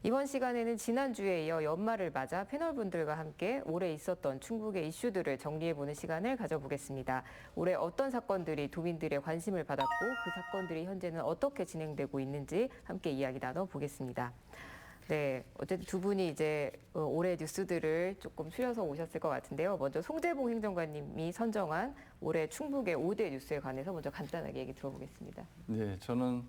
이번 시간에는 지난주에 이어 연말을 맞아 패널분들과 함께 올해 있었던 충북의 이슈들을 정리해보는 시간을 가져보겠습니다. 올해 어떤 사건들이 도민들의 관심을 받았고 그 사건들이 현재는 어떻게 진행되고 있는지 함께 이야기 나눠보겠습니다. 네, 어쨌든 두 분이 이제 올해 뉴스들을 조금 추려서 오셨을 것 같은데요. 먼저 송재봉 행정관님이 선정한 올해 충북의 5대 뉴스에 관해서 먼저 간단하게 얘기 들어보겠습니다. 네, 저는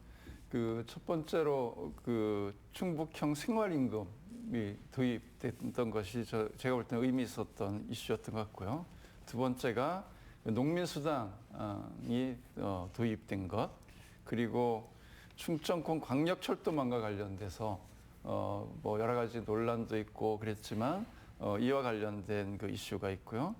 그 첫 번째로 그 충북형 생활임금이 도입됐던 것이 제가 볼 때는 의미 있었던 이슈였던 것 같고요. 두 번째가 농민수당이 도입된 것, 그리고 충청권 광역철도망과 관련돼서 뭐 여러 가지 논란도 있고 그랬지만 이와 관련된 그 이슈가 있고요.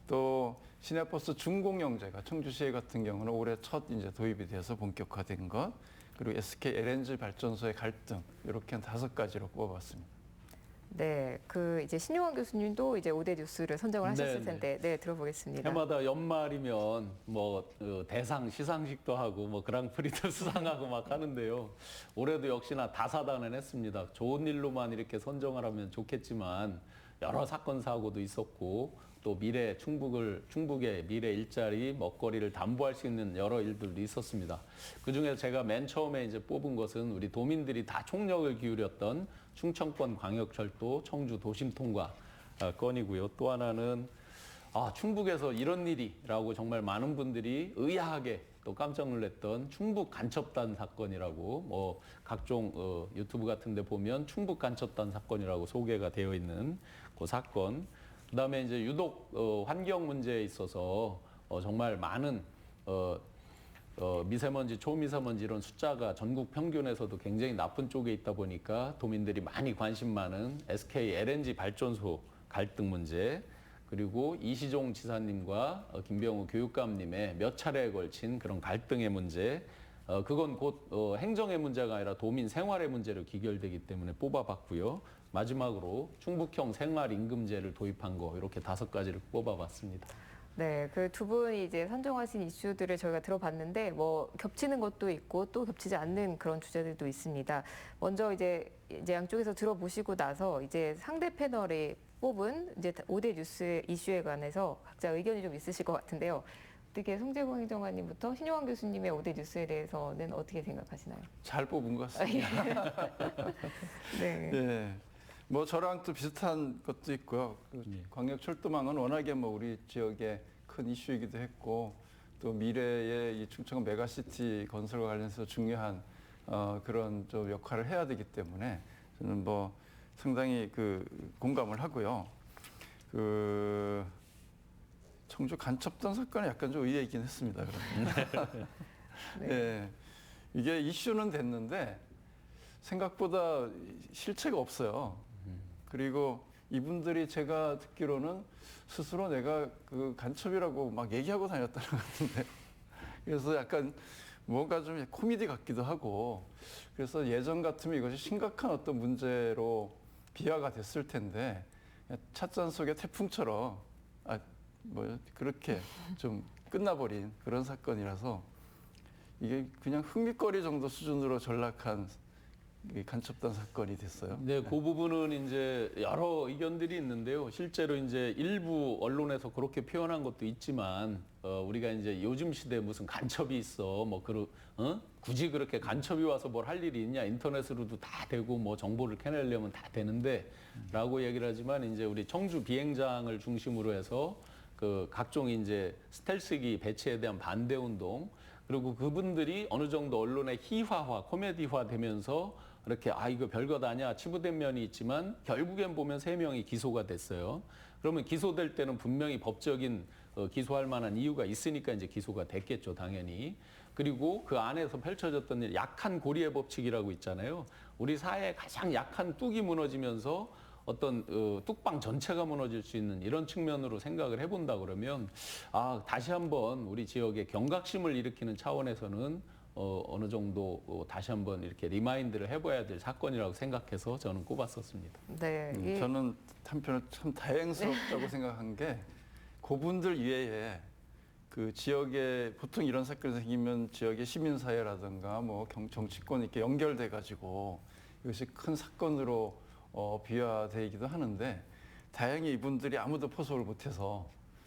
또 시내버스 준공영제가 청주시에 같은 경우는 올해 첫 이제 도입이 돼서 본격화된 것, 그리고 SK LNG 발전소의 갈등, 이렇게 한 5가지로 꼽아봤습니다. 네, 그 이제 신용환 교수님도 이제 5대 뉴스를 선정을 하셨을 텐데, 네, 들어보겠습니다. 해마다 연말이면 뭐 대상 시상식도 하고 뭐 그랑프리도 수상하고 막 하는데요. 올해도 역시나 다사다난 했습니다. 좋은 일로만 이렇게 선정을 하면 좋겠지만 여러 사건 사고도 있었고 또 충북의 미래 일자리 먹거리를 담보할 수 있는 여러 일들도 있었습니다. 그중에서 제가 맨 처음에 이제 뽑은 것은 우리 도민들이 다 총력을 기울였던 충청권 광역철도 청주 도심 통과 건이고요. 또 하나는 충북에서 이런 일이라고 정말 많은 분들이 의아하게 또 깜짝 놀랐던 충북 간첩단 사건이라고 뭐 각종 유튜브 같은 데 보면 충북 간첩단 사건이라고 소개가 되어 있는 그 사건. 그다음에 이제 유독 환경 문제에 있어서 정말 많은 미세먼지, 초미세먼지 이런 숫자가 전국 평균에서도 굉장히 나쁜 쪽에 있다 보니까 도민들이 많이 관심 많은 SK LNG 발전소 갈등 문제, 그리고 이시종 지사님과 김병우 교육감님의 몇 차례에 걸친 그런 갈등의 문제, 그건 곧 행정의 문제가 아니라 도민 생활의 문제로 귀결되기 때문에 뽑아봤고요. 마지막으로 충북형 생활임금제를 도입한 거, 이렇게 5가지를 뽑아봤습니다. 네, 그 두 분이 이제 선정하신 이슈들을 저희가 들어봤는데 뭐 겹치는 것도 있고 또 겹치지 않는 그런 주제들도 있습니다. 먼저 이제 양쪽에서 들어보시고 나서 이제 상대 패널이 뽑은 이제 5대 뉴스 이슈에 관해서 각자 의견이 좀 있으실 것 같은데요. 어떻게 송재봉 행정관님부터 신용환 교수님의 5대 뉴스에 대해서는 어떻게 생각하시나요? 잘 뽑은 것 같습니다. 네. 네. 뭐 저랑 또 비슷한 것도 있고요. 광역철도망은 워낙에 뭐 우리 지역의 큰 이슈이기도 했고, 또 미래의 이 충청 메가시티 건설과 관련해서 중요한 그런 좀 역할을 해야 되기 때문에 저는 뭐 상당히 그 공감을 하고요. 그 청주 간첩단 사건은 약간 좀 의외이긴 했습니다. 그러면. 네. 네. 이게 이슈는 됐는데 생각보다 실체가 없어요. 그리고 이분들이 제가 듣기로는 스스로 내가 그 간첩이라고 막 얘기하고 다녔다는 것 같은데, 그래서 약간 뭔가 좀 코미디 같기도 하고, 그래서 예전 같으면 이것이 심각한 어떤 문제로 비화가 됐을 텐데 찻잔 속의 태풍처럼 뭐 그렇게 좀 끝나버린 그런 사건이라서 이게 그냥 흥미거리 정도 수준으로 전락한 간첩단 사건이 됐어요. 네, 그 부분은 이제 여러 의견들이 있는데요. 실제로 이제 일부 언론에서 그렇게 표현한 것도 있지만, 우리가 이제 요즘 시대에 무슨 간첩이 있어, 뭐 굳이 그렇게 간첩이 와서 뭘 할 일이 있냐, 인터넷으로도 다 되고 뭐 정보를 캐내려면 다 되는데라고 얘기를 하지만, 이제 우리 청주 비행장을 중심으로 해서 그 각종 이제 스텔스기 배치에 대한 반대 운동, 그리고 그분들이 어느 정도 언론의 희화화, 코미디화 되면서 이렇게 이거 별것 아니야 치부된 면이 있지만 결국엔 보면 3명이 기소가 됐어요. 그러면 기소될 때는 분명히 법적인 기소할 만한 이유가 있으니까 이제 기소가 됐겠죠, 당연히. 그리고 그 안에서 펼쳐졌던 일, 약한 고리의 법칙이라고 있잖아요. 우리 사회의 가장 약한 뚝이 무너지면서 어떤 뚝방 전체가 무너질 수 있는 이런 측면으로 생각을 해본다 그러면 다시 한번 우리 지역의 경각심을 일으키는 차원에서는 어느 정도 다시 한번 이렇게 리마인드를 해봐야 될 사건이라고 생각해서 저는 꼽았었습니다. 네. 저는 한편으로 참 다행스럽다고 생각한 게 그분들 이외에 그 지역에 보통 이런 사건이 생기면 지역의 시민사회라든가 뭐 정치권 이렇게 연결돼 가지고 이것이 큰 사건으로 비화되기도 하는데 다행히 이분들이 아무도 포섭을 못해서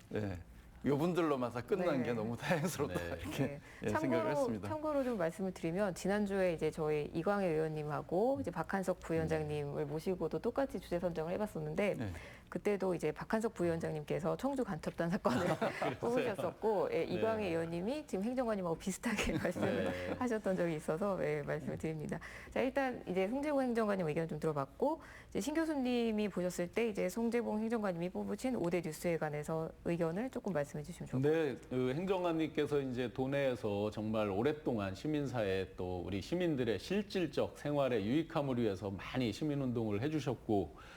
네, 이분들로만 다 끝난 네. 게 너무 다행스럽다 네. 이렇게 예, 생각을 했습니다. 참고로 좀 말씀을 드리면 지난주에 이제 저희 이광희 의원님하고 이제 박한석 부위원장님을 모시고도 똑같이 주제 선정을 해봤었는데 네. 그때도 이제 박한석 부위원장님께서 청주 간첩단 사건을 뽑으셨었고 예, 이광희 의원님이 지금 행정관님하고 비슷하게 말씀을 네. 하셨던 적이 있어서 예, 말씀을 드립니다. 자 일단 이제 송재봉 행정관님 의견 좀 들어봤고 이제 신 교수님이 보셨을 때 이제 송재봉 행정관님이 뽑으신 5대 뉴스에 관해서 의견을 조금 말씀해 주시면 좋을 것 같아요. 근데 그 행정관님께서 이제 도내에서 정말 오랫동안 시민사회 또 우리 시민들의 실질적 생활에 유익함을 위해서 많이 시민운동을 해주셨고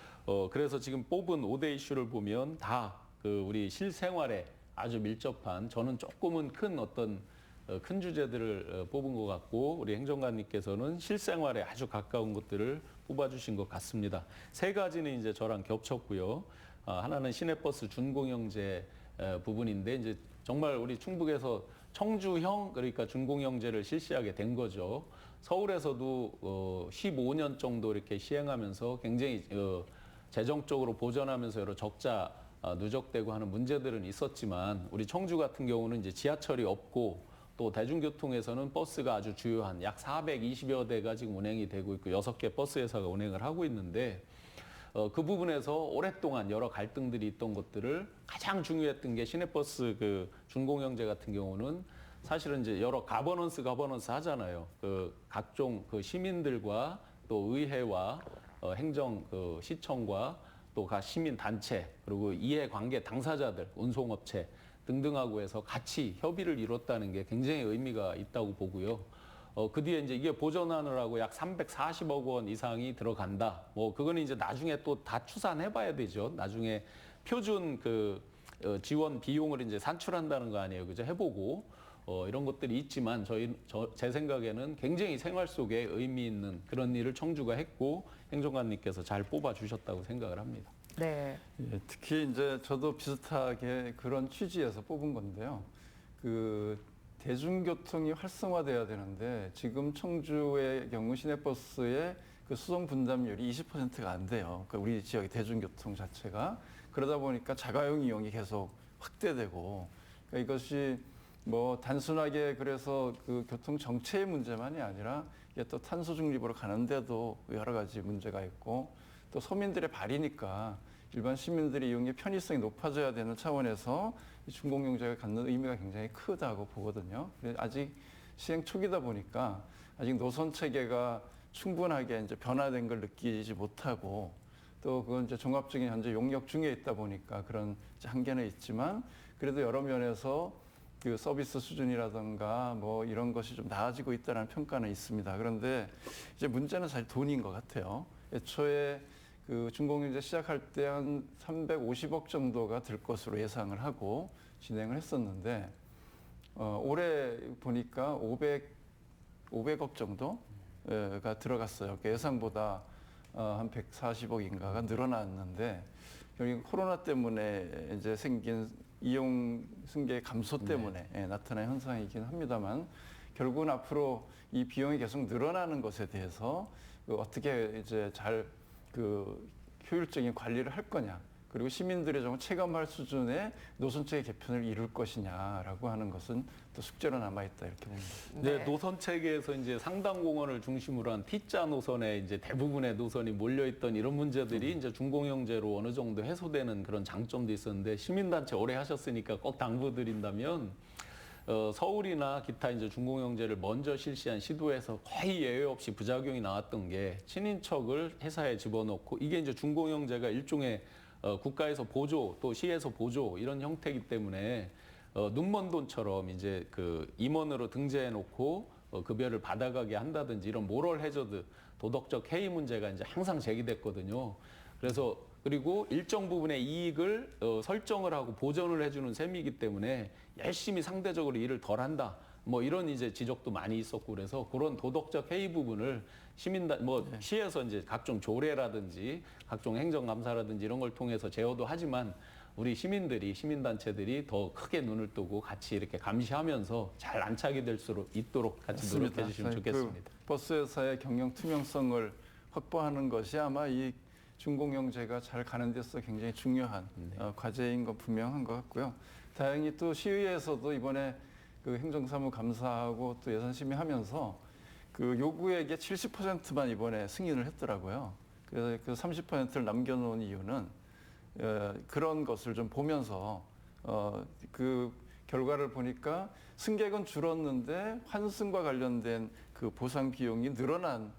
그래서 지금 뽑은 5대 이슈를 보면 다 그 우리 실생활에 아주 밀접한 저는 조금은 큰 어떤 큰 주제들을 뽑은 것 같고 우리 행정관님께서는 실생활에 아주 가까운 것들을 뽑아주신 것 같습니다. 세 가지는 이제 저랑 겹쳤고요. 하나는 시내버스 준공영제 부분인데 이제 정말 우리 충북에서 청주형 그러니까 준공영제를 실시하게 된 거죠. 서울에서도 15년 정도 이렇게 시행하면서 굉장히 재정적으로 보전하면서 여러 적자 누적되고 하는 문제들은 있었지만 우리 청주 같은 경우는 이제 지하철이 없고 또 대중교통에서는 버스가 아주 주요한 약 420여 대가 지금 운행이 되고 있고 6개 버스 회사가 운행을 하고 있는데 그 부분에서 오랫동안 여러 갈등들이 있던 것들을 가장 중요했던 게 시내버스 그 준공영제 같은 경우는 사실은 이제 여러 가버넌스 하잖아요. 그 각종 그 시민들과 또 의회와 행정 그 시청과 또 각 시민 단체 그리고 이해관계 당사자들 운송업체 등등하고 해서 같이 협의를 이뤘다는 게 굉장히 의미가 있다고 보고요. 그 뒤에 이제 이게 보전하느라고 약 340억 원 이상이 들어간다. 뭐 그거는 이제 나중에 또 다 추산해봐야 되죠. 나중에 표준 그 지원 비용을 이제 산출한다는 거 아니에요, 그죠? 해보고 이런 것들이 있지만 제 생각에는 굉장히 생활 속에 의미 있는 그런 일을 청주가 했고 행정관님께서 잘 뽑아주셨다고 생각을 합니다. 네. 예, 특히 이제 저도 비슷하게 그런 취지에서 뽑은 건데요. 그 대중교통이 활성화돼야 되는데 지금 청주의 경우 시내버스의 그 수송 분담률이 20%가 안 돼요. 그러니까 우리 지역의 대중교통 자체가 그러다 보니까 자가용 이용이 계속 확대되고 그러니까 이것이 뭐 단순하게 그래서 그 교통 정체의 문제만이 아니라 이게 또 탄소 중립으로 가는데도 여러 가지 문제가 있고 또 서민들의 발이니까 일반 시민들의 이용의 편의성이 높아져야 되는 차원에서 이 준공영제가 갖는 의미가 굉장히 크다고 보거든요. 아직 시행 초기다 보니까 아직 노선 체계가 충분하게 이제 변화된 걸 느끼지 못하고 또 그건 이제 종합적인 현재 용역 중에 있다 보니까 그런 한계는 있지만 그래도 여러 면에서 그 서비스 수준이라든가 뭐 이런 것이 좀 나아지고 있다는 평가는 있습니다. 그런데 이제 문제는 사실 돈인 것 같아요. 애초에 그 준공영제 시작할 때 한 350억 정도가 들 것으로 예상을 하고 진행을 했었는데 올해 보니까 500억 정도가 들어갔어요. 그러니까 예상보다 한 140억인가가 늘어났는데 여기 코로나 때문에 이제 생긴 이용 승계 감소 때문에 나타난 현상이긴 합니다만 결국은 앞으로 이 비용이 계속 늘어나는 것에 대해서 어떻게 이제 잘 그 효율적인 관리를 할 거냐 그리고 시민들이 좀 체감할 수준의 노선체계 개편을 이룰 것이냐라고 하는 것은 또 숙제로 남아 있다 이렇게 봅니다. 네, 노선 체계에서 이제 상당공원을 중심으로 한 T자 노선에 이제 대부분의 노선이 몰려 있던 이런 문제들이 이제 준공영제로 어느 정도 해소되는 그런 장점도 있었는데 시민단체 오래 하셨으니까 꼭 당부드린다면 서울이나 기타 이제 준공영제를 먼저 실시한 시도에서 거의 예외 없이 부작용이 나왔던 게 친인척을 회사에 집어넣고 이게 이제 준공영제가 일종의 국가에서 보조 또 시에서 보조 이런 형태이기 때문에 눈먼 돈처럼 이제 그 임원으로 등재해 놓고 급여를 받아가게 한다든지 이런 모럴 해저드 도덕적 해이 문제가 이제 항상 제기됐거든요. 그래서 그리고 일정 부분의 이익을 설정을 하고 보전을 해주는 셈이기 때문에 열심히 상대적으로 일을 덜 한다. 뭐 이런 이제 지적도 많이 있었고 그래서 그런 도덕적 해이 부분을 시민단 시에서 이제 각종 조례라든지 각종 행정감사라든지 이런 걸 통해서 제어도 하지만 우리 시민단체들이 더 크게 눈을 뜨고 같이 이렇게 감시하면서 잘 안착이 될 수 있도록 같이 노력해 주시면 좋겠습니다. 그 버스 회사의 경영 투명성을 확보하는 것이 아마 이 준공영제가 잘 가는 데서 굉장히 중요한 과제인 건 분명한 것 같고요. 다행히 또 시의회에서도 이번에 그 행정사무 감사하고 또 예산심의하면서 그 요구액의 70%만 이번에 승인을 했더라고요. 그래서 그 30%를 남겨놓은 이유는 그런 것을 좀 보면서 그 결과를 보니까 승객은 줄었는데 환승과 관련된 그 보상 비용이 늘어난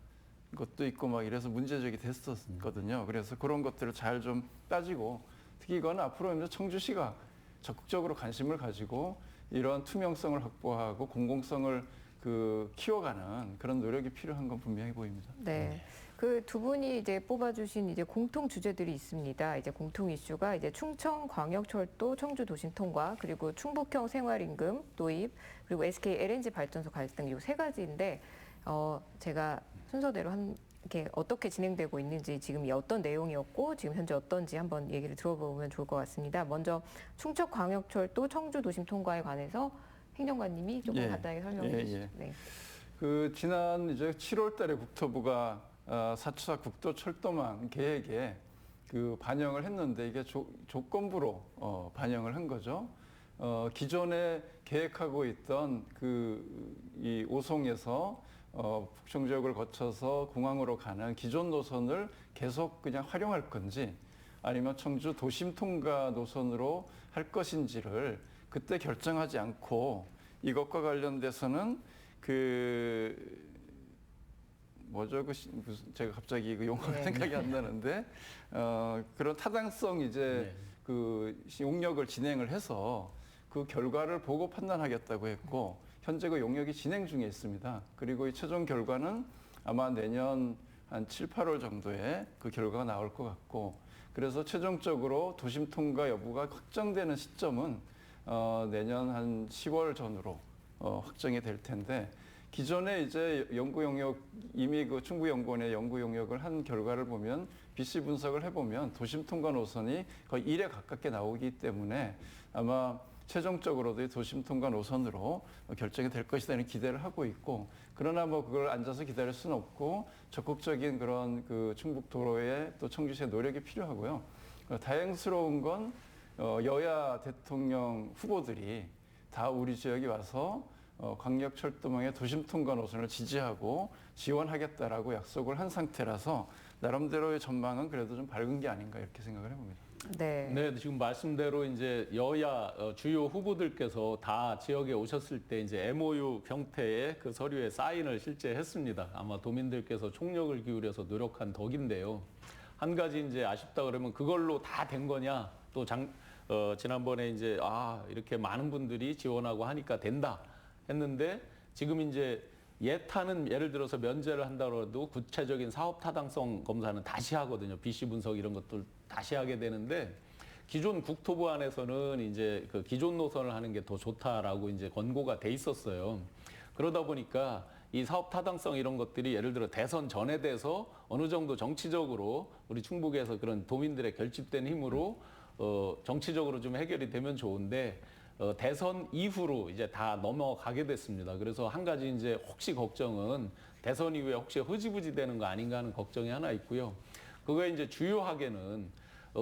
것도 있고 막 이래서 문제적이 됐었거든요. 그래서 그런 것들을 잘 좀 따지고 특히 이건 앞으로 이제 청주시가 적극적으로 관심을 가지고 이런 투명성을 확보하고 공공성을 그 키워가는 그런 노력이 필요한 건 분명해 보입니다. 네. 그 두 분이 이제 뽑아주신 이제 공통 주제들이 있습니다. 이제 공통 이슈가 이제 충청광역철도 청주 도심 통과, 그리고 충북형 생활임금 도입, 그리고 SK LNG 발전소 갈등 요 세 가지인데 제가 순서대로 이렇게 어떻게 진행되고 있는지, 지금 이 어떤 내용이었고 지금 현재 어떤지 한번 얘기를 들어보면 좋을 것 같습니다. 먼저 충청광역철도 청주 도심 통과에 관해서 행정관님이 조금 간단하게 설명해 주시죠. 네. 그 지난 이제 7월달에 국토부가 4차 국도 철도망 계획에 그 반영을 했는데 이게 조건부로 반영을 한 거죠. 기존에 계획하고 있던 이 오송에서 북청 지역을 거쳐서 공항으로 가는 기존 노선을 계속 그냥 활용할 건지 아니면 청주 도심 통과 노선으로 할 것인지를 그때 결정하지 않고 이것과 관련돼서는 무슨 제가 갑자기 그 용어가 생각이 안 나는데 그런 타당성 이제 그 용역을 진행을 해서 그 결과를 보고 판단하겠다고 했고 현재 그 용역이 진행 중에 있습니다. 그리고 이 최종 결과는 아마 내년 한 7, 8월 정도에 그 결과가 나올 것 같고 그래서 최종적으로 도심 통과 여부가 확정되는 시점은 내년 한 10월 전으로 확정이 될 텐데 기존에 이제 연구 용역 이미 그 충북연구원의 연구 용역을 한 결과를 보면 BC 분석을 해보면 도심 통과 노선이 거의 1에 가깝게 나오기 때문에 아마 최종적으로도 이 도심 통과 노선으로 결정이 될 것이라는 기대를 하고 있고 그러나 뭐 그걸 앉아서 기다릴 수는 없고 적극적인 그런 그 충북 도로의 또 청주시의 노력이 필요하고요. 다행스러운 건 여야 대통령 후보들이 다 우리 지역에 와서 광역철도망의 도심 통과 노선을 지지하고 지원하겠다라고 약속을 한 상태라서 나름대로의 전망은 그래도 좀 밝은 게 아닌가 이렇게 생각을 해봅니다. 네. 네, 지금 말씀대로 이제 여야 주요 후보들께서 다 지역에 오셨을 때 이제 MOU 형태의 그 서류에 사인을 실제 했습니다. 아마 도민들께서 총력을 기울여서 노력한 덕인데요. 한 가지 이제 아쉽다 그러면 그걸로 다 된 거냐? 또 지난번에 이제 이렇게 많은 분들이 지원하고 하니까 된다 했는데 지금 이제 예타는 예를 들어서 면제를 한다고 구체적인 사업 타당성 검사는 다시 하거든요. BC 분석 이런 것들 다시 하게 되는데 기존 국토부 안에서는 이제 그 기존 노선을 하는 게 더 좋다라고 이제 권고가 돼 있었어요. 그러다 보니까 이 사업 타당성 이런 것들이 예를 들어 대선 전에 돼서 어느 정도 정치적으로 우리 충북에서 그런 도민들의 결집된 힘으로 정치적으로 좀 해결이 되면 좋은데 대선 이후로 이제 다 넘어가게 됐습니다. 그래서 한 가지 이제 혹시 걱정은 대선 이후에 혹시 흐지부지 되는 거 아닌가 하는 걱정이 하나 있고요. 그거에 이제 주요하게는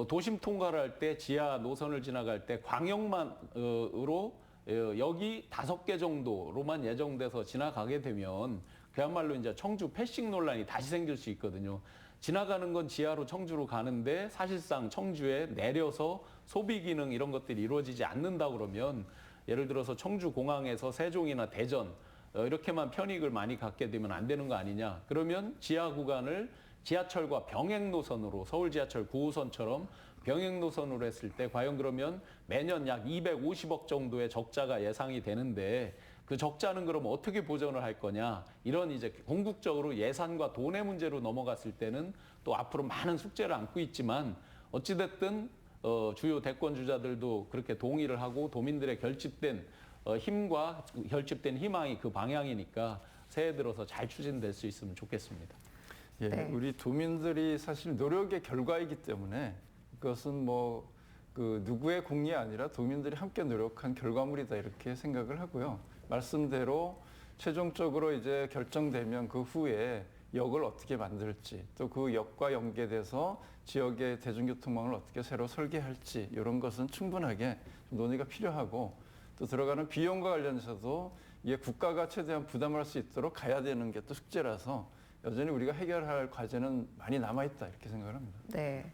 도심 통과를 할 때 지하 노선을 지나갈 때 광역만으로 여기 5개 정도로만 예정돼서 지나가게 되면 그야말로 이제 청주 패싱 논란이 다시 생길 수 있거든요. 지나가는 건 지하로 청주로 가는데 사실상 청주에 내려서 소비 기능 이런 것들이 이루어지지 않는다 그러면 예를 들어서 청주 공항에서 세종이나 대전 이렇게만 편익을 많이 갖게 되면 안 되는 거 아니냐. 그러면 지하 구간을 지하철과 병행 노선으로 서울 지하철 9호선처럼 병행 노선으로 했을 때 과연 그러면 매년 약 250억 정도의 적자가 예상이 되는데 그 적자는 그럼 어떻게 보전을 할 거냐 이런 이제 궁극적으로 예산과 돈의 문제로 넘어갔을 때는 또 앞으로 많은 숙제를 안고 있지만 어찌됐든 주요 대권 주자들도 그렇게 동의를 하고 도민들의 결집된 힘과 결집된 희망이 그 방향이니까 새해 들어서 잘 추진될 수 있으면 좋겠습니다. 예, 네. 우리 도민들이 사실 노력의 결과이기 때문에 그것은 뭐 그 누구의 공이 아니라 도민들이 함께 노력한 결과물이다 이렇게 생각을 하고요. 말씀대로 최종적으로 이제 결정되면 그 후에 역을 어떻게 만들지, 또 그 역과 연계돼서 지역의 대중교통망을 어떻게 새로 설계할지 이런 것은 충분하게 좀 논의가 필요하고, 또 들어가는 비용과 관련해서도 이게 국가가 최대한 부담할 수 있도록 가야 되는 게 또 숙제라서 여전히 우리가 해결할 과제는 많이 남아있다 이렇게 생각을 합니다. 네.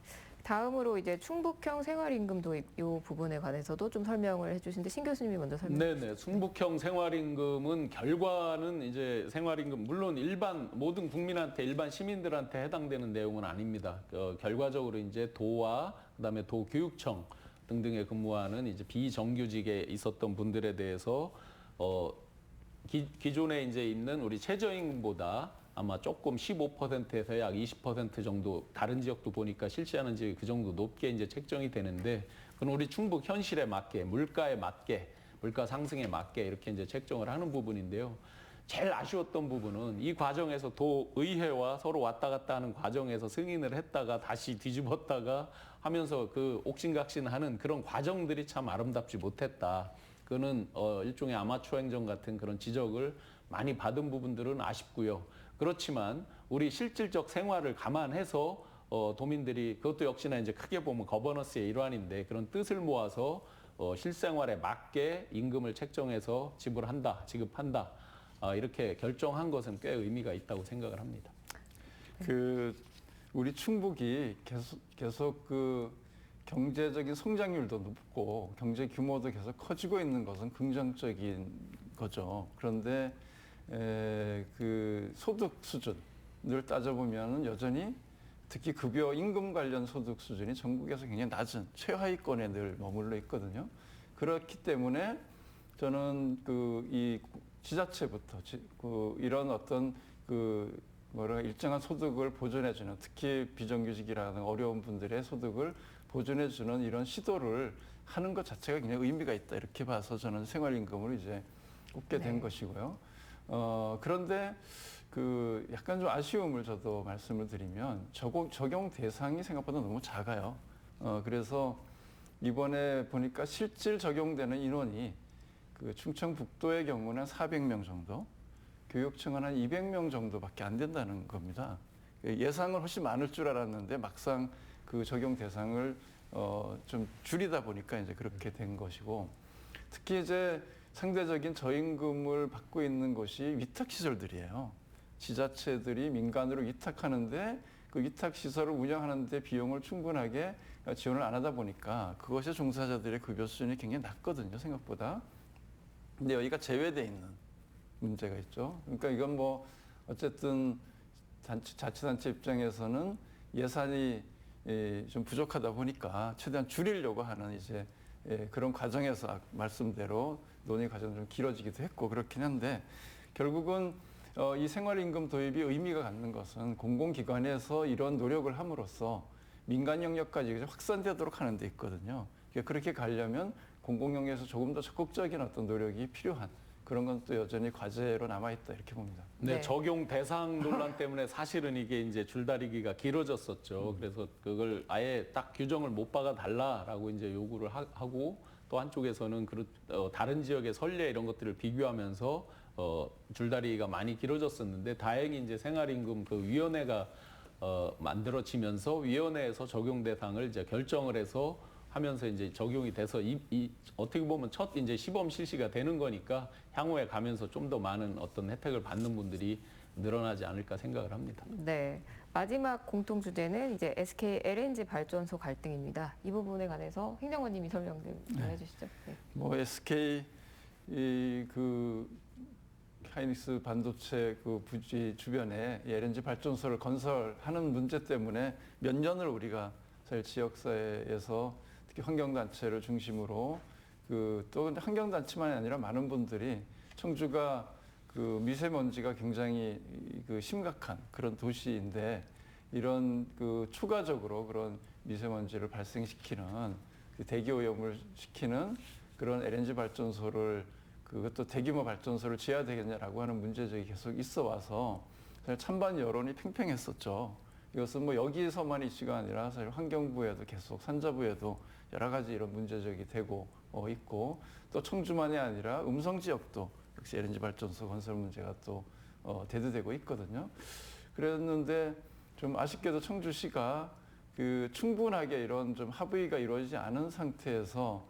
다음으로 이제 충북형 생활임금 도입 이 부분에 관해서도 좀 설명을 해주신데 신 교수님이 먼저 설명해 주시죠. 네네. 충북형 생활임금은 결과는 이제 생활임금 물론 일반 모든 국민한테 일반 시민들한테 해당되는 내용은 아닙니다. 결과적으로 이제 도와 그다음에 도교육청 등등에 근무하는 이제 비정규직에 있었던 분들에 대해서 기존에 이제 있는 우리 최저임금보다 아마 조금 15%에서 약 20% 정도, 다른 지역도 보니까 실시하는 지역이 그 정도 높게 이제 책정이 되는데, 그건 우리 충북 현실에 맞게, 물가에 맞게, 물가 상승에 맞게 이렇게 이제 책정을 하는 부분인데요. 제일 아쉬웠던 부분은 이 과정에서 도의회와 서로 왔다 갔다 하는 과정에서 승인을 했다가 다시 뒤집었다가 하면서 그 옥신각신하는 그런 과정들이 참 아름답지 못했다. 그거는 일종의 아마추어 행정 같은 그런 지적을 많이 받은 부분들은 아쉽고요. 그렇지만 우리 실질적 생활을 감안해서 도민들이, 그것도 역시나 이제 크게 보면 거버넌스의 일환인데, 그런 뜻을 모아서 실생활에 맞게 임금을 책정해서 지급한다. 이렇게 결정한 것은 꽤 의미가 있다고 생각을 합니다. 우리 충북이 계속 그 경제적인 성장률도 높고 경제 규모도 계속 커지고 있는 것은 긍정적인 거죠. 그런데 그 소득 수준을 따져보면 여전히 특히 급여, 임금 관련 소득 수준이 전국에서 굉장히 낮은 최하위권에 늘 머물러 있거든요. 그렇기 때문에 저는 이 지자체부터 이런 어떤 일정한 소득을 보존해주는, 특히 비정규직이라는 어려운 분들의 소득을 보존해주는 이런 시도를 하는 것 자체가 굉장히 의미가 있다 이렇게 봐서 저는 생활임금을 이제 꼽게 된 것이고요. 그런데 약간 좀 아쉬움을 저도 말씀을 드리면 적용 대상이 생각보다 너무 작아요. 그래서 이번에 보니까 실질 적용되는 인원이 충청북도의 경우는 400명 정도, 교육청은 한 200명 정도밖에 안 된다는 겁니다. 예상을 훨씬 많을 줄 알았는데 막상 그 적용 대상을 좀 줄이다 보니까 이제 그렇게 된 것이고, 특히 이제 상대적인 저임금을 받고 있는 것이 위탁시설들이에요. 지자체들이 민간으로 위탁하는데 그 위탁시설을 운영하는데 비용을 충분하게 지원을 안 하다 보니까 그것이 종사자들의 급여 수준이 굉장히 낮거든요, 생각보다. 근데 여기가 제외돼 있는 문제가 있죠. 그러니까 이건 뭐 어쨌든 자치단체 입장에서는 예산이 좀 부족하다 보니까 최대한 줄이려고 하는 이제 그런 과정에서 말씀대로 논의 과정이 좀 길어지기도 했고 그렇긴 한데, 결국은 이 생활임금 도입이 의미가 갖는 것은 공공기관에서 이런 노력을 함으로써 민간 영역까지 확산되도록 하는 데 있거든요. 그러니까 그렇게 가려면 공공영역에서 조금 더 적극적인 어떤 노력이 필요한 그런 건 또 여전히 과제로 남아있다 이렇게 봅니다. 네, 적용 대상 논란 때문에 사실은 이게 이제 줄다리기가 길어졌었죠. 그래서 그걸 아예 딱 규정을 못 박아 달라라고 이제 요구를 하고, 또 한쪽에서는 다른 지역의 선례 이런 것들을 비교하면서 줄다리기가 많이 길어졌었는데, 다행히 이제 생활임금 그 위원회가 만들어지면서 위원회에서 적용 대상을 이제 결정을 해서 하면서 이제 적용이 돼서 어떻게 보면 첫 이제 시범 실시가 되는 거니까 향후에 가면서 좀 더 많은 어떤 혜택을 받는 분들이 늘어나지 않을까 생각을 합니다. 네. 마지막 공통 주제는 이제 SK LNG 발전소 갈등입니다. 이 부분에 관해서 행정관님이 설명 좀 해주시죠. 네. 뭐 SK 하이닉스 반도체 부지 주변에 LNG 발전소를 건설하는 문제 때문에 몇 년을 우리가 사실 지역사회에서 특히 환경단체를 중심으로 또 환경단체만이 아니라 많은 분들이 청주가 미세먼지가 굉장히 심각한 그런 도시인데, 이런 추가적으로 그런 미세먼지를 발생시키는 대기 오염을 시키는 그런 LNG 발전소를, 그것도 대규모 발전소를 지어야 되겠냐라고 하는 문제적이 계속 있어 와서 사실 찬반 여론이 팽팽했었죠. 이것은 뭐 여기서만 이슈가 아니라 사실 환경부에도 계속 산자부에도 여러 가지 이런 문제적이 되고 있고, 또 청주만이 아니라 음성 지역도 역시 LNG 발전소 건설 문제가 또 대두되고 있거든요. 그랬는데 좀 아쉽게도 청주시가 그 충분하게 이런 좀 합의가 이루어지지 않은 상태에서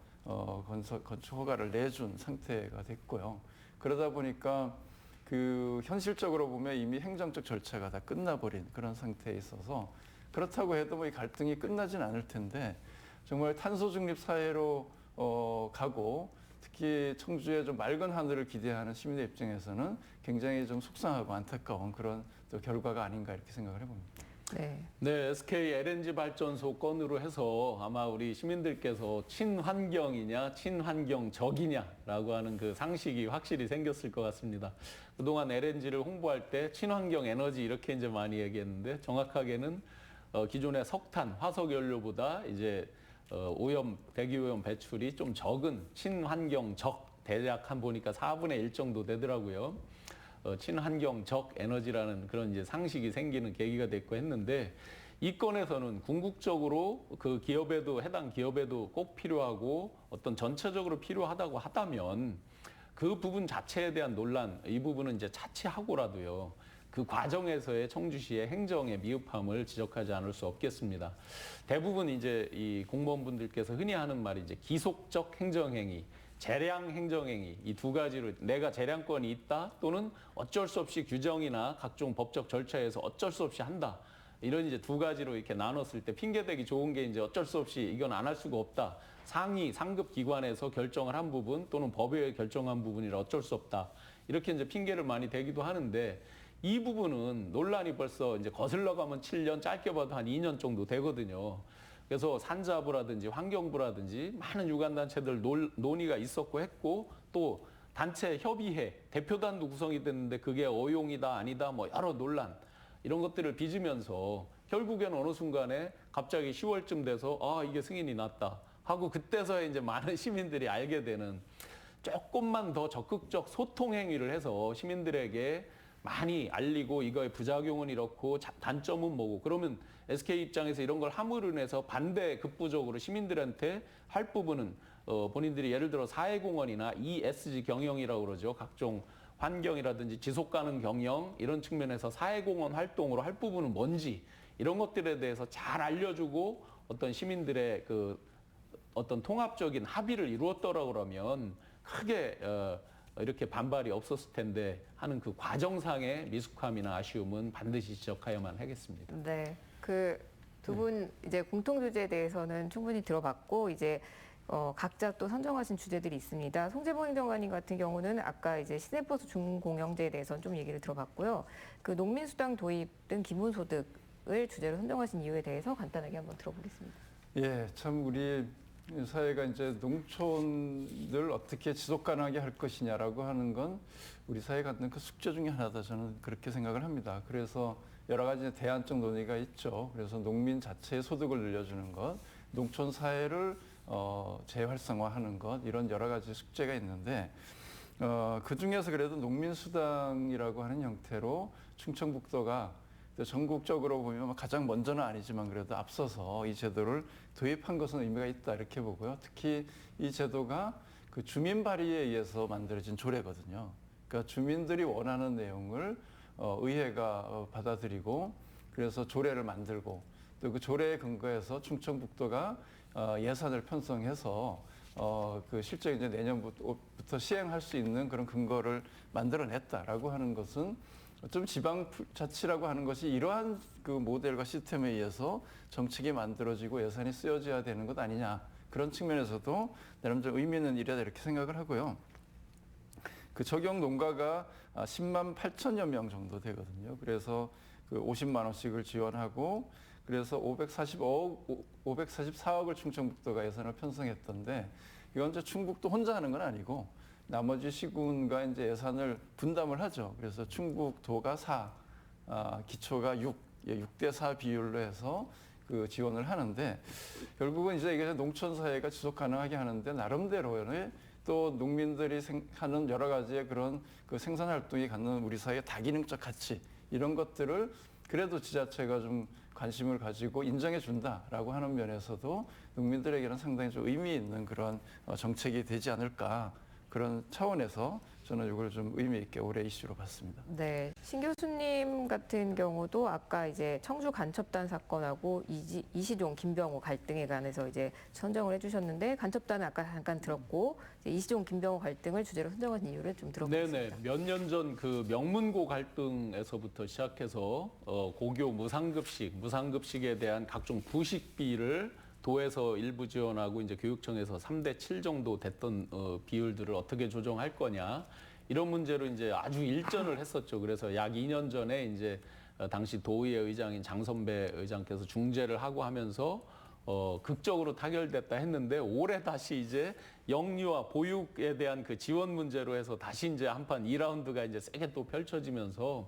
건축 허가를 내준 상태가 됐고요. 그러다 보니까 그 현실적으로 보면 이미 행정적 절차가 다 끝나버린 그런 상태에 있어서 그렇다고 해도 뭐 이 갈등이 끝나진 않을 텐데 정말 탄소 중립 사회로 가고 특히 청주의 좀 맑은 하늘을 기대하는 시민의 입장에서는 굉장히 좀 속상하고 안타까운 그런 또 결과가 아닌가 이렇게 생각을 해봅니다. 네. 네, SK LNG 발전소 건으로 해서 아마 우리 시민들께서 친환경이냐, 친환경적이냐라고 하는 그 상식이 확실히 생겼을 것 같습니다. 그동안 LNG를 홍보할 때 친환경 에너지 이렇게 이제 많이 얘기했는데 정확하게는 기존의 석탄, 화석 연료보다 이제 오염, 대기오염 배출이 좀 적은 친환경적 대략 한 보니까 4분의 1 정도 되더라고요. 친환경적 에너지라는 그런 이제 상식이 생기는 계기가 됐고 했는데 이 건에서는 궁극적으로 그 기업에도 해당 기업에도 꼭 필요하고 어떤 전체적으로 필요하다고 하다면 그 부분 자체에 대한 논란 이 부분은 이제 차치하고라도요. 그 과정에서의 청주시의 행정의 미흡함을 지적하지 않을 수 없겠습니다. 대부분 이제 이 공무원분들께서 흔히 하는 말이 이제 기속적 행정행위, 재량 행정행위 이 두 가지로 내가 재량권이 있다 또는 어쩔 수 없이 규정이나 각종 법적 절차에서 어쩔 수 없이 한다. 이런 이제 두 가지로 이렇게 나눴을 때 핑계대기 좋은 게 이제 어쩔 수 없이 이건 안 할 수가 없다. 상급 기관에서 결정을 한 부분 또는 법에 의해 결정한 부분이라 어쩔 수 없다. 이렇게 이제 핑계를 많이 대기도 하는데 이 부분은 논란이 벌써 이제 거슬러 가면 7년, 짧게 봐도 한 2년 정도 되거든요. 그래서 산자부라든지 환경부라든지 많은 유관단체들 논의가 있었고 했고 또 단체 협의회, 대표단도 구성이 됐는데 그게 어용이다 아니다 뭐 여러 논란 이런 것들을 빚으면서 결국에는 어느 순간에 갑자기 10월쯤 돼서 아 이게 승인이 났다 하고 그때서야 이제 많은 시민들이 알게 되는 조금만 더 적극적 소통 행위를 해서 시민들에게 많이 알리고 이거의 부작용은 이렇고 단점은 뭐고 그러면 SK 입장에서 이런 걸 함으로 인해서 반대 급부적으로 시민들한테 할 부분은 본인들이 예를 들어 사회공헌이나 ESG 경영이라고 그러죠. 각종 환경이라든지 지속가능 경영 이런 측면에서 사회공헌 활동으로 할 부분은 뭔지 이런 것들에 대해서 잘 알려주고 어떤 시민들의 그 어떤 통합적인 합의를 이루었더라 그러면 크게 이렇게 반발이 없었을 텐데 하는 그 과정상의 미숙함이나 아쉬움은 반드시 지적하여만 하겠습니다. 네. 그 두 분 이제 공통 주제에 대해서는 충분히 들어봤고 이제 각자 또 선정하신 주제들이 있습니다. 송재봉 행정관님 같은 경우는 아까 이제 시내버스 준공영제에 대해서는 좀 얘기를 들어봤고요. 그 농민수당 도입 등 기본소득을 주제로 선정하신 이유에 대해서 간단하게 한번 들어보겠습니다. 예, 참 우리 사회가 이제 농촌을 어떻게 지속 가능하게 할 것이냐라고 하는 건 우리 사회가 갖는 그 숙제 중에 하나다 저는 그렇게 생각을 합니다. 그래서 여러 가지 대안적 논의가 있죠. 그래서 농민 자체의 소득을 늘려주는 것, 농촌 사회를 재활성화하는 것 이런 여러 가지 숙제가 있는데 그 중에서 그래도 농민수당이라고 하는 형태로 충청북도가 전국적으로 보면 가장 먼저는 아니지만 그래도 앞서서 이 제도를 도입한 것은 의미가 있다 이렇게 보고요. 특히 이 제도가 그 주민 발의에 의해서 만들어진 조례거든요. 그러니까 주민들이 원하는 내용을 의회가 받아들이고 그래서 조례를 만들고 또 그 조례에 근거해서 충청북도가 예산을 편성해서 그 실제 이제 내년부터 시행할 수 있는 그런 근거를 만들어냈다라고 하는 것은 좀 지방자치라고 하는 것이 이러한 그 모델과 시스템에 의해서 정책이 만들어지고 예산이 쓰여져야 되는 것 아니냐 그런 측면에서도 나름대로 의미 있는 일이다 이렇게 생각을 하고요. 그 적용 농가가 10만 8천여 명 정도 되거든요. 그래서 그 50만 원씩을 지원하고 그래서 544억을 충청북도가 예산을 편성했던데 이건 이제 충북도 혼자 하는 건 아니고 나머지 시군과 이제 예산을 분담을 하죠. 그래서 충북도가 4, 기초가 6, 6대 4 비율로 해서 그 지원을 하는데 결국은 이제 이게 농촌 사회가 지속 가능하게 하는데 나름대로의 또 농민들이 하는 여러 가지의 그런 그 생산 활동이 갖는 우리 사회의 다기능적 가치 이런 것들을 그래도 지자체가 좀 관심을 가지고 인정해 준다라고 하는 면에서도 농민들에게는 상당히 좀 의미 있는 그런 정책이 되지 않을까 그런 차원에서 저는 이걸 좀 의미 있게 올해 이슈로 봤습니다. 네, 신 교수님 같은 경우도 아까 이제 청주 간첩단 사건하고 이시종, 김병호 갈등에 관해서 이제 선정을 해주셨는데 간첩단은 아까 잠깐 들었고 이제 이시종, 김병호 갈등을 주제로 선정한 이유를 좀 들어보겠습니다. 네네. 몇 년 전 그 명문고 갈등에서부터 시작해서 고교 무상급식에 대한 각종 부식비를 도에서 일부 지원하고 이제 교육청에서 3대 7 정도 됐던 비율들을 어떻게 조정할 거냐 이런 문제로 이제 아주 일전을 했었죠. 그래서 약 2년 전에 이제 당시 도의회 의장인 장선배 의장께서 중재를 하고 하면서 극적으로 타결됐다 했는데 올해 다시 이제 영유아 보육에 대한 그 지원 문제로 해서 다시 이제 한판 2라운드가 이제 세게 또 펼쳐지면서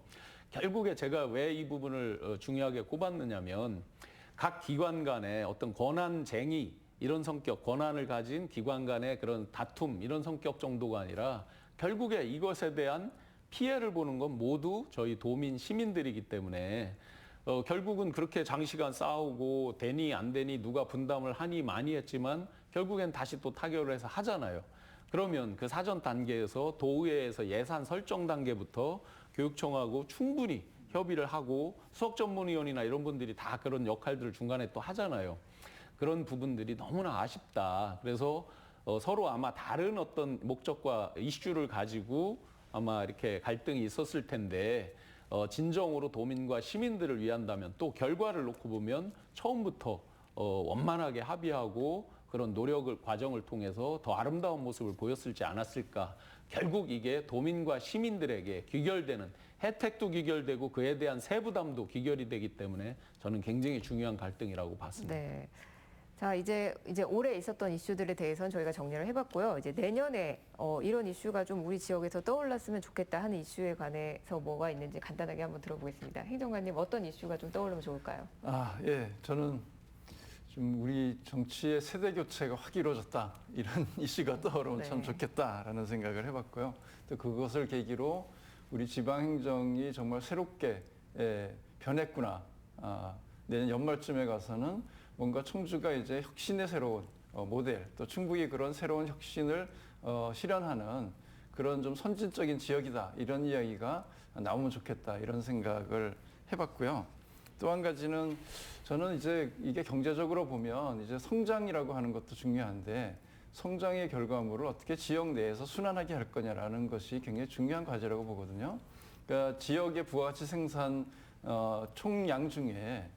결국에 제가 왜 이 부분을 중요하게 꼽았느냐면 각 기관 간의 어떤 권한쟁의 이런 성격, 권한을 가진 기관 간의 그런 다툼 이런 성격 정도가 아니라 결국에 이것에 대한 피해를 보는 건 모두 저희 도민 시민들이기 때문에 결국은 그렇게 장시간 싸우고 되니 안 되니 누가 분담을 하니 많이 했지만 결국엔 다시 또 타결을 해서 하잖아요. 그러면 그 사전 단계에서 도의회에서 예산 설정 단계부터 교육청하고 충분히 협의를 하고 수석 전문위원이나 이런 분들이 다 그런 역할들을 중간에 또 하잖아요. 그런 부분들이 너무나 아쉽다. 그래서 서로 아마 다른 어떤 목적과 이슈를 가지고 아마 이렇게 갈등이 있었을 텐데 진정으로 도민과 시민들을 위한다면 또 결과를 놓고 보면 처음부터 원만하게 합의하고 그런 과정을 통해서 더 아름다운 모습을 보였을지 않았을까. 결국 이게 도민과 시민들에게 귀결되는 혜택도 귀결되고 그에 대한 세부담도 귀결이 되기 때문에 저는 굉장히 중요한 갈등이라고 봤습니다. 네. 자, 이제 올해 있었던 이슈들에 대해서는 저희가 정리를 해봤고요. 이제 내년에 이런 이슈가 좀 우리 지역에서 떠올랐으면 좋겠다 하는 이슈에 관해서 뭐가 있는지 간단하게 한번 들어보겠습니다. 행정관님 어떤 이슈가 좀 떠오르면 좋을까요? 예, 저는 좀 우리 정치의 세대 교체가 확 이루어졌다 이런 이슈가 떠오르면 네. 참 좋겠다라는 생각을 해봤고요. 또 그것을 계기로 우리 지방행정이 정말 새롭게 변했구나. 내년 연말쯤에 가서는 뭔가 청주가 이제 혁신의 새로운 모델, 또 충북이 그런 새로운 혁신을 실현하는 그런 좀 선진적인 지역이다 이런 이야기가 나오면 좋겠다 이런 생각을 해봤고요. 또 한 가지는 저는 이제 이게 경제적으로 보면 이제 성장이라고 하는 것도 중요한데 성장의 결과물을 어떻게 지역 내에서 순환하게 할 거냐라는 것이 굉장히 중요한 과제라고 보거든요. 그러니까 지역의 부가가치 생산 총량 중에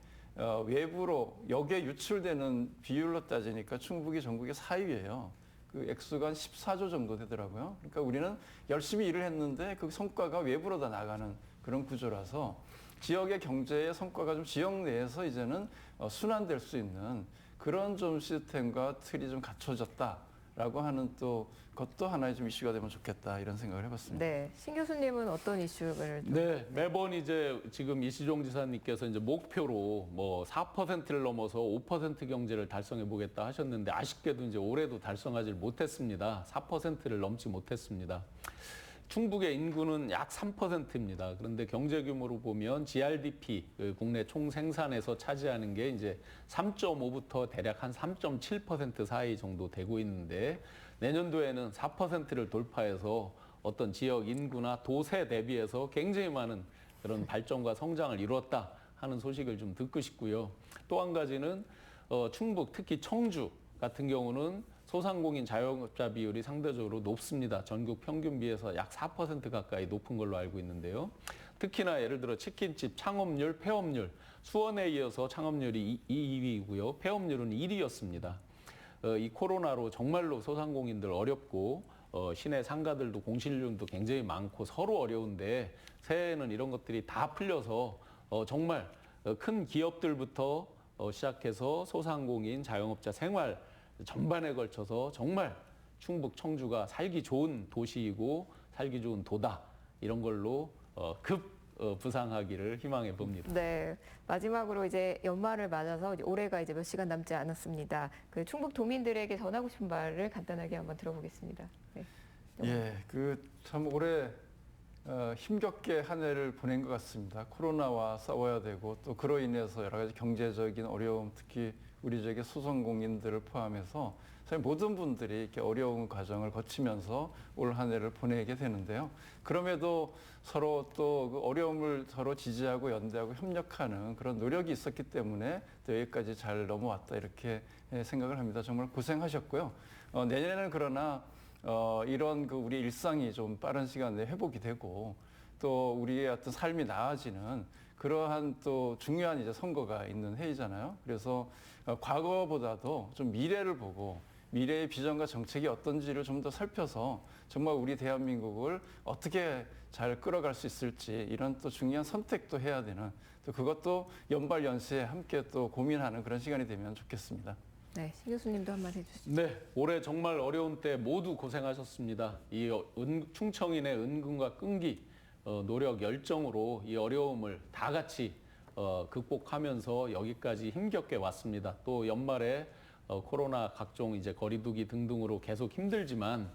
외부로 역에 유출되는 비율로 따지니까 충북이 전국의 4위예요. 그 액수가 한 14조 정도 되더라고요. 그러니까 우리는 열심히 일을 했는데 그 성과가 외부로 다 나가는 그런 구조라서 지역의 경제의 성과가 좀 지역 내에서 이제는 순환될 수 있는 그런 좀 시스템과 틀이 좀 갖춰졌다라고 하는 또 그것도 하나의 좀 이슈가 되면 좋겠다 이런 생각을 해봤습니다. 네, 신 교수님은 어떤 이슈를 좀... 네, 매번 이제 지금 이시종 지사님께서 이제 목표로 뭐 4%를 넘어서 5% 경제를 달성해 보겠다 하셨는데 아쉽게도 이제 올해도 달성하지 못했습니다. 4%를 넘지 못했습니다. 충북의 인구는 약 3%입니다. 그런데 경제 규모로 보면 GRDP, 국내 총 생산에서 차지하는 게 이제 3.5부터 대략 한 3.7% 사이 정도 되고 있는데 내년도에는 4%를 돌파해서 어떤 지역 인구나 도세 대비해서 굉장히 많은 그런 발전과 성장을 이루었다 하는 소식을 좀 듣고 싶고요. 또 한 가지는 충북, 특히 청주 같은 경우는 소상공인 자영업자 비율이 상대적으로 높습니다. 전국 평균 비해서 약 4% 가까이 높은 걸로 알고 있는데요. 특히나 예를 들어 치킨집 창업률, 폐업률, 수원에 이어서 창업률이 2위이고요. 폐업률은 1위였습니다. 이 코로나로 정말로 소상공인들 어렵고 시내 상가들도 공실률도 굉장히 많고 서로 어려운데 새해에는 이런 것들이 다 풀려서 정말 큰 기업들부터 시작해서 소상공인, 자영업자 생활 전반에 걸쳐서 정말 충북 청주가 살기 좋은 도시이고 살기 좋은 도다 이런 걸로 부상하기를 희망해 봅니다. 네, 마지막으로 이제 연말을 맞아서 이제 올해가 이제 몇 시간 남지 않았습니다. 그 충북 도민들에게 전하고 싶은 말을 간단하게 한번 들어보겠습니다. 네. 예, 그 참 올해 힘겹게 한 해를 보낸 것 같습니다. 코로나와 싸워야 되고 또 그로 인해서 여러 가지 경제적인 어려움, 특히 우리 지역의 소상공인들을 포함해서 사실 모든 분들이 이렇게 어려운 과정을 거치면서 올 한 해를 보내게 되는데요. 그럼에도 서로 또 그 어려움을 서로 지지하고 연대하고 협력하는 그런 노력이 있었기 때문에 또 여기까지 잘 넘어왔다 이렇게 생각을 합니다. 정말 고생하셨고요. 내년에는 그러나 이런 그 우리 일상이 좀 빠른 시간 내에 회복이 되고 또 우리의 어떤 삶이 나아지는 그러한 또 중요한 이제 선거가 있는 해이잖아요. 그래서 과거보다도 좀 미래를 보고 미래의 비전과 정책이 어떤지를 좀 더 살펴서 정말 우리 대한민국을 어떻게 잘 끌어갈 수 있을지 이런 또 중요한 선택도 해야 되는 또 그것도 연발연시에 함께 또 고민하는 그런 시간이 되면 좋겠습니다. 네, 신 교수님도 한마디 해주시죠. 네, 올해 정말 어려운 때 모두 고생하셨습니다. 이 충청인의 은근과 끈기, 노력, 열정으로 이 어려움을 다 같이 극복하면서 여기까지 힘겹게 왔습니다. 또 연말에 코로나 각종 이제 거리두기 등등으로 계속 힘들지만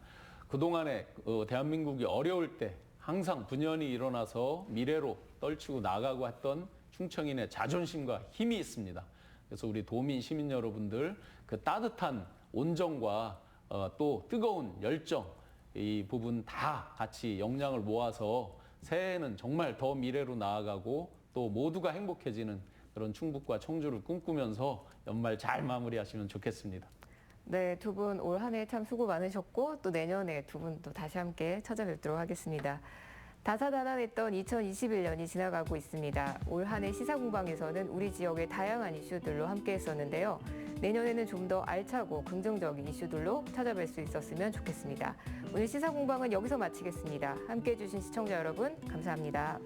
그동안에 대한민국이 어려울 때 항상 분연히 일어나서 미래로 떨치고 나가고 했던 충청인의 자존심과 힘이 있습니다. 그래서 우리 도민 시민 여러분들 그 따뜻한 온정과 또 뜨거운 열정 이 부분 다 같이 역량을 모아서 새해에는 정말 더 미래로 나아가고 또 모두가 행복해지는 그런 충북과 청주를 꿈꾸면서 연말 잘 마무리하시면 좋겠습니다. 네, 두 분 올 한 해 참 수고 많으셨고 또 내년에 두 분 또 다시 함께 찾아뵙도록 하겠습니다. 다사다난했던 2021년이 지나가고 있습니다. 올 한 해 시사공방에서는 우리 지역의 다양한 이슈들로 함께 했었는데요. 내년에는 좀 더 알차고 긍정적인 이슈들로 찾아뵐 수 있었으면 좋겠습니다. 오늘 시사공방은 여기서 마치겠습니다. 함께해 주신 시청자 여러분 감사합니다.